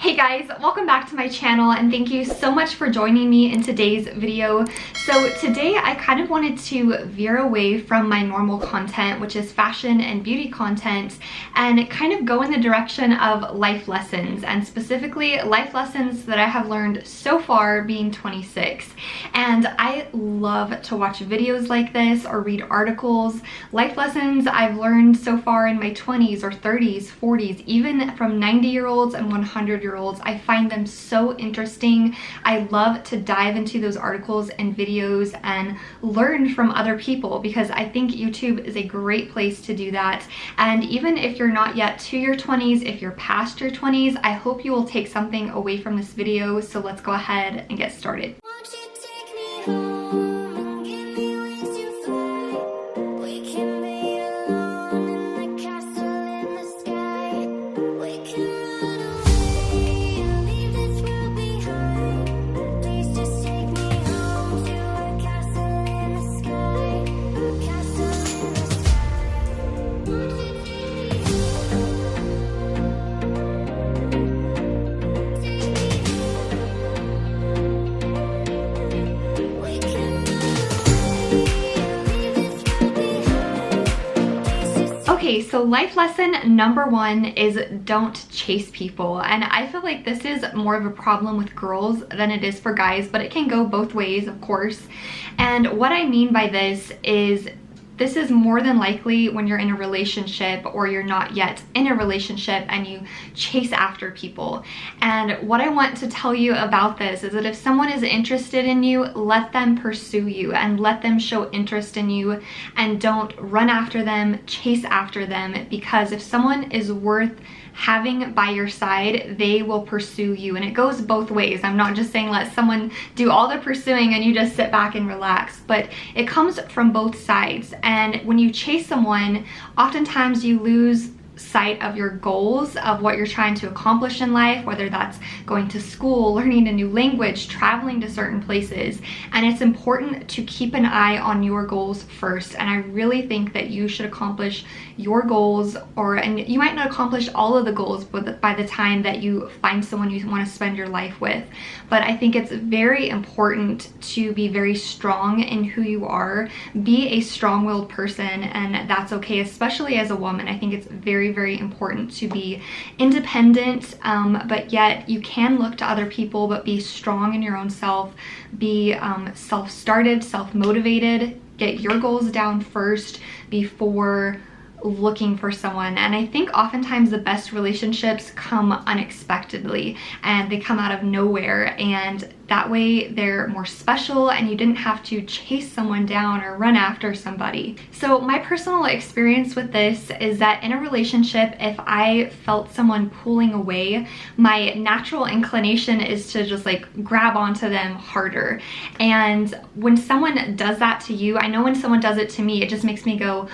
Hey guys, welcome back to my channel and thank you so much for joining me in today's video. So today I kind of wanted to veer away from my normal content, which is fashion and beauty content, and kind of go in the direction of life lessons, and specifically life lessons that I have learned so far being 26. And I love to watch videos like this or read articles. Life lessons I've learned so far in my 20s or 30s, 40s, even from 90-year-olds and 100-year-olds. I find them so interesting. I love to dive into those articles and videos and learn from other people because I think YouTube is a great place to do that. And even if you're not yet to your 20s, if you're past your 20s, I hope you will take something away from this video. So let's go ahead and get started. Won't you take me home and give me wings to fly? We can be alone in the castle in the sky. We can run away and leave this world behind. Please just take me home to a castle in the sky. A castle in the sky. Won't you take me Okay, so life lesson number one is don't chase people. And I feel like this is more of a problem with girls than it is for guys, but it can go both ways, of course. And what I mean by this is more than likely when you're in a relationship or you're not yet in a relationship and you chase after people. And what I want to tell you about this is that if someone is interested in you, let them pursue you and let them show interest in you, and don't run after them, chase after them, because if someone is worth having by your side, they will pursue you. And it goes both ways. I'm not just saying let someone do all the pursuing and you just sit back and relax, but it comes from both sides. And when you chase someone, oftentimes you lose sight of your goals, of what you're trying to accomplish in life, whether that's going to school, learning a new language, traveling to certain places. And it's important to keep an eye on your goals first. And I really think that you should accomplish your goals, and you might not accomplish all of the goals by the time that you find someone you want to spend your life with. But I think it's very important to be very strong in who you are. Be a strong-willed person, and that's okay, especially as a woman. I think it's very, very important to be independent, but yet you can look to other people, but be strong in your own self. Be self-started, self-motivated. Get your goals down first before looking for someone. And I think oftentimes the best relationships come unexpectedly and they come out of nowhere, and that way they're more special and you didn't have to chase someone down or run after somebody. So my personal experience with this is that in a relationship, if I felt someone pulling away, my natural inclination is to just like grab onto them harder. And when someone does that to you, I know when someone does it to me, it just makes me go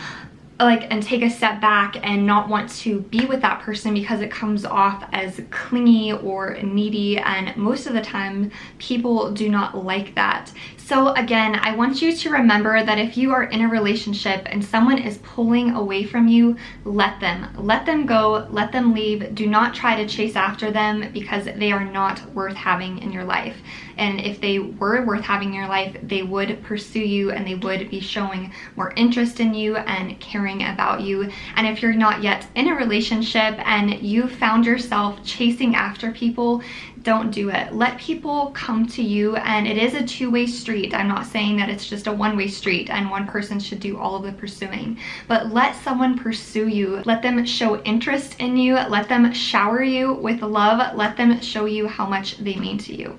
and take a step back and not want to be with that person because it comes off as clingy or needy, and most of the time people do not like that. So again, I want you to remember that if you are in a relationship and someone is pulling away from you, let them go, let them leave. Do not try to chase after them because they are not worth having in your life. And if they were worth having in your life, they would pursue you and they would be showing more interest in you and caring about you. And if you're not yet in a relationship and you found yourself chasing after people, don't do it. Let people come to you, and it is a two-way street. I'm not saying that it's just a one-way street and one person should do all of the pursuing, but let someone pursue you. Let them show interest in you. Let them shower you with love. Let them show you how much they mean to you.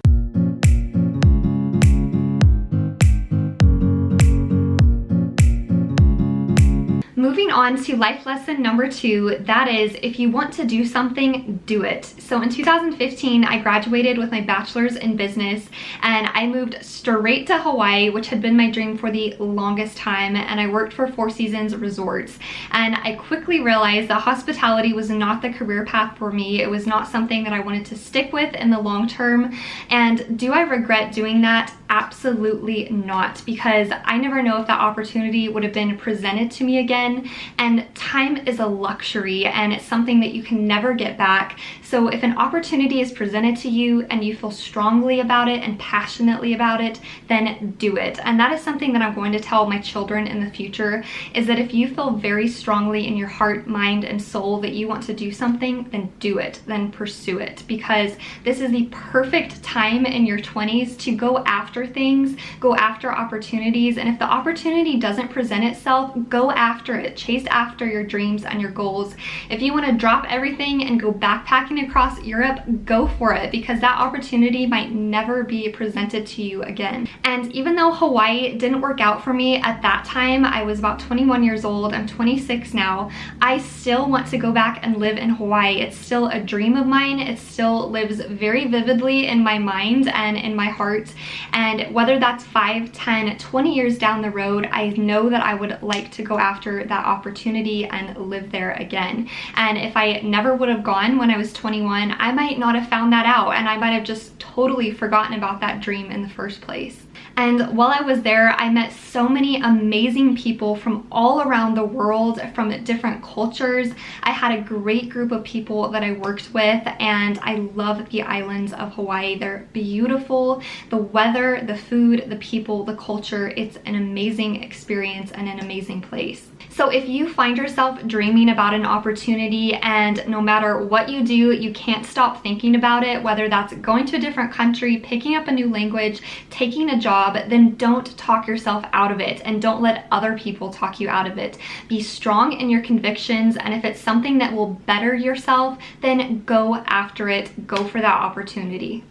Moving on to life lesson number two, that is, if you want to do something, do it. So in 2015, I graduated with my bachelor's in business and I moved straight to Hawaii, which had been my dream for the longest time, and I worked for Four Seasons Resorts. And I quickly realized that hospitality was not the career path for me. It was not something that I wanted to stick with in the long term. And do I regret doing that? absolutely not, because I never know if that opportunity would have been presented to me again, and time is a luxury and it's something that you can never get back. So if an opportunity is presented to you and you feel strongly about it and passionately about it, then do it. And that is something that I'm going to tell my children in the future, is that if you feel very strongly in your heart, mind, and soul that you want to do something, then do it, then pursue it, because this is the perfect time in your 20s to go after things, go after opportunities. And if the opportunity doesn't present itself, go after it, chase after your dreams and your goals. If you want to drop everything and go backpacking across Europe, go for it, because that opportunity might never be presented to you again. And even though Hawaii didn't work out for me at that time, I was about 21 years old, I'm 26 now, I still want to go back and live in Hawaii. It's still a dream of mine. It still lives very vividly in my mind and in my heart. And whether that's 5, 10, 20 years down the road, I know that I would like to go after that opportunity and live there again. And if I never would have gone when I was 21, I might not have found that out, and I might have just totally forgotten about that dream in the first place. And while I was there, I met so many amazing people from all around the world, from different cultures. I had a great group of people that I worked with, and I love the islands of Hawaii. They're beautiful. The weather, the food, the people, the culture, it's an amazing experience and an amazing place. So if you find yourself dreaming about an opportunity and no matter what you do, you can't stop thinking about it, whether that's going to a different country, picking up a new language, taking a job, then don't talk yourself out of it, and don't let other people talk you out of it. Be strong in your convictions, and if it's something that will better yourself, then go after it. Go for that opportunity.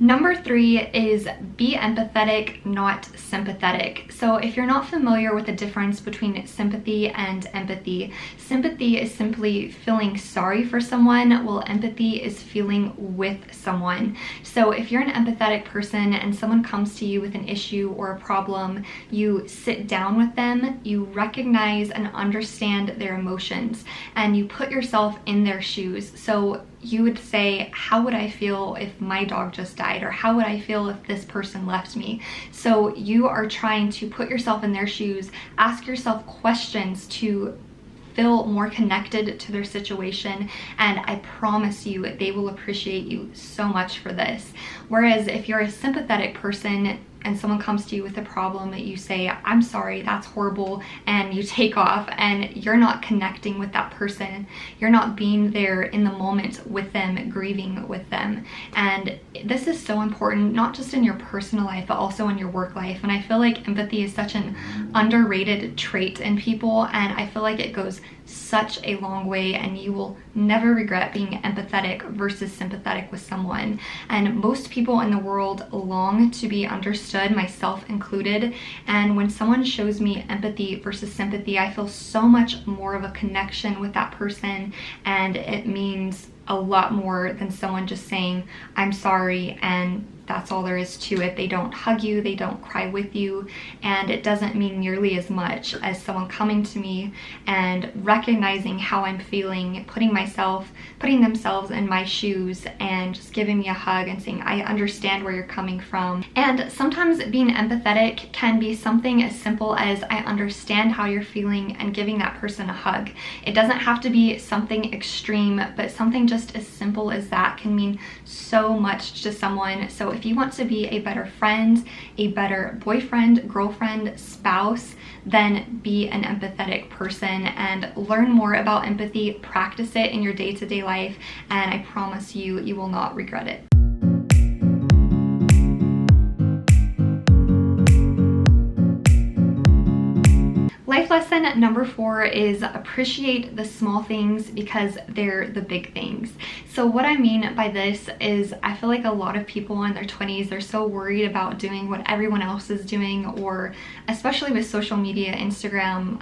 Number 3 is be empathetic, not sympathetic. So if you're not familiar with the difference between sympathy and empathy, sympathy is simply feeling sorry for someone, while empathy is feeling with someone. So if you're an empathetic person and someone comes to you with an issue or a problem, you sit down with them, you recognize and understand their emotions, and you put yourself in their shoes. So you would say, how would I feel if my dog just died? Or how would I feel if this person left me? So you are trying to put yourself in their shoes, ask yourself questions to feel more connected to their situation, and I promise you they will appreciate you so much for this. Whereas if you're a sympathetic person and someone comes to you with a problem, that you say, I'm sorry, that's horrible, and you take off, and you're not connecting with that person. You're not being there in the moment with them, grieving with them. And this is so important, not just in your personal life, but also in your work life. And I feel like empathy is such an underrated trait in people, and I feel like it goes such a long way, and you will never regret being empathetic versus sympathetic with someone. And most people in the world long to be understood, myself included, and when someone shows me empathy versus sympathy, I feel so much more of a connection with that person, and it means a lot more than someone just saying, I'm sorry, and that's all there is to it. They don't hug you, they don't cry with you, and it doesn't mean nearly as much as someone coming to me and recognizing how I'm feeling, putting themselves in my shoes and just giving me a hug and saying, I understand where you're coming from. And sometimes being empathetic can be something as simple as I understand how you're feeling and giving that person a hug. It doesn't have to be something extreme, but something just as simple as that can mean so much to someone. So if you want to be a better friend, a better boyfriend, girlfriend, spouse, then be an empathetic person and learn more about empathy, practice it in your day-to-day life, and I promise you, you will not regret it. Life lesson number 4 is appreciate the small things because they're the big things. So what I mean by this is I feel like a lot of people in their 20s, they're so worried about doing what everyone else is doing, or especially with social media, Instagram,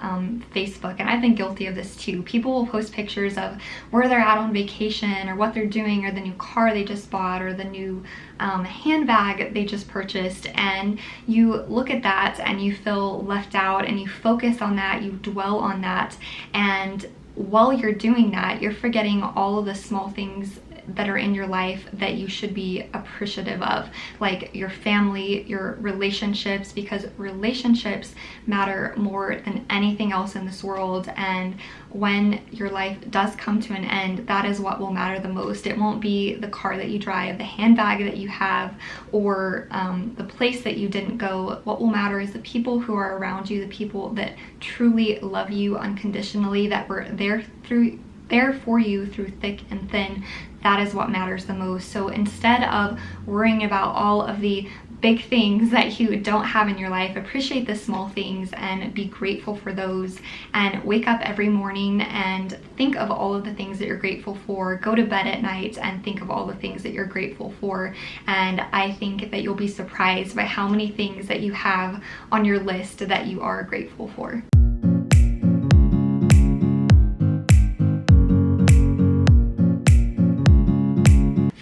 Facebook, and I've been guilty of this too. People will post pictures of where they're at on vacation, or what they're doing, or the new car they just bought, or the new handbag they just purchased, and you look at that and you feel left out, and you focus on that, you dwell on that, and while you're doing that, you're forgetting all of the small things that are in your life that you should be appreciative of, like your family, your relationships, because relationships matter more than anything else in this world. And when your life does come to an end, that is what will matter the most. It won't be the car that you drive, the handbag that you have, or the place that you didn't go. What will matter is the people who are around you, the people that truly love you unconditionally, that were there for you through thick and thin. That is what matters the most. So instead of worrying about all of the big things that you don't have in your life, appreciate the small things and be grateful for those, and wake up every morning and think of all of the things that you're grateful for. Go to bed at night and think of all the things that you're grateful for, and I think that you'll be surprised by how many things that you have on your list that you are grateful for.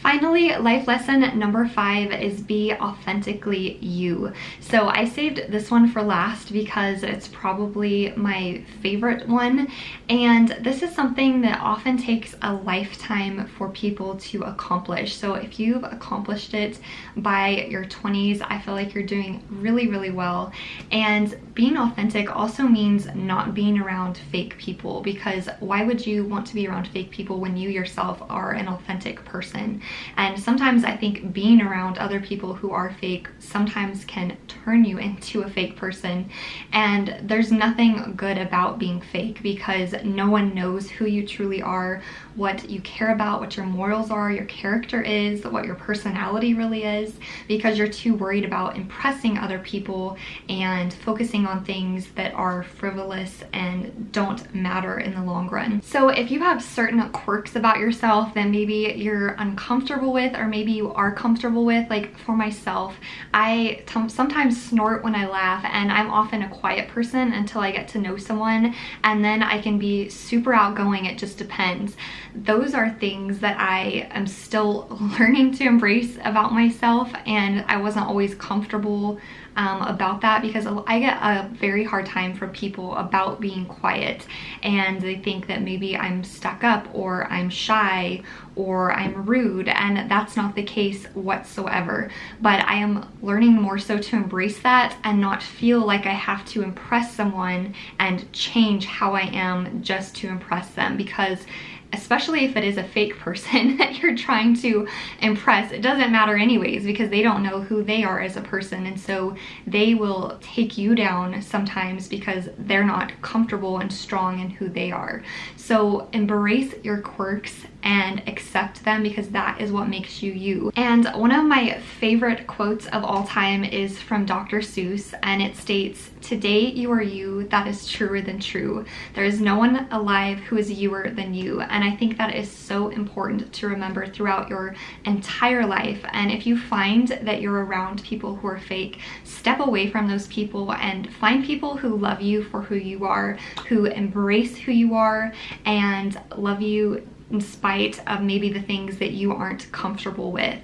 Finally, life lesson number 5 is be authentically you. So I saved this one for last because it's probably my favorite one, and this is something that often takes a lifetime for people to accomplish. So if you've accomplished it by your 20s, I feel like you're doing really, really well. And being authentic also means not being around fake people, because why would you want to be around fake people when you yourself are an authentic person? And sometimes I think being around other people who are fake sometimes can turn you into a fake person. And there's nothing good about being fake, because no one knows who you truly are, what you care about, what your morals are, your character is, what your personality really is, because you're too worried about impressing other people and focusing on things that are frivolous and don't matter in the long run. So if you have certain quirks about yourself that maybe you're uncomfortable with, or maybe you are comfortable with, like for myself, I sometimes snort when I laugh, and I'm often a quiet person until I get to know someone, and then I can be super outgoing. It just depends. Those are things that I am still learning to embrace about myself, and I wasn't always comfortable about that, because I get a very hard time from people about being quiet, and they think that maybe I'm stuck up or I'm shy or I'm rude, and that's not the case whatsoever. But I am learning more so to embrace that and not feel like I have to impress someone and change how I am just to impress them, because especially if it is a fake person that you're trying to impress, it doesn't matter anyways, because they don't know who they are as a person, and so they will take you down sometimes because they're not comfortable and strong in who they are. So embrace your quirks and accept them, because that is what makes you you. And one of my favorite quotes of all time is from Dr. Seuss, and it states, "Today you are you, that is truer than true. There is no one alive who is youer than you." And I think that is so important to remember throughout your entire life. And if you find that you're around people who are fake, step away from those people and find people who love you for who you are, who embrace who you are, and love you in spite of maybe the things that you aren't comfortable with.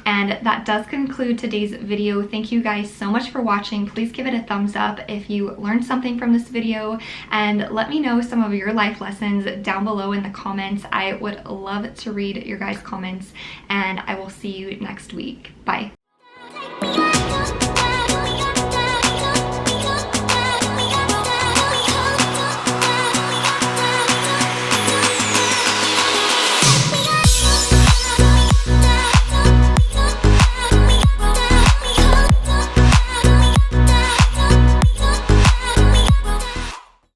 And that does conclude today's video. Thank you guys so much for watching. Please give it a thumbs up if you learned something from this video, and let me know some of your life lessons down below in the comments. I would love to read your guys' comments, and I will see you next week. Bye.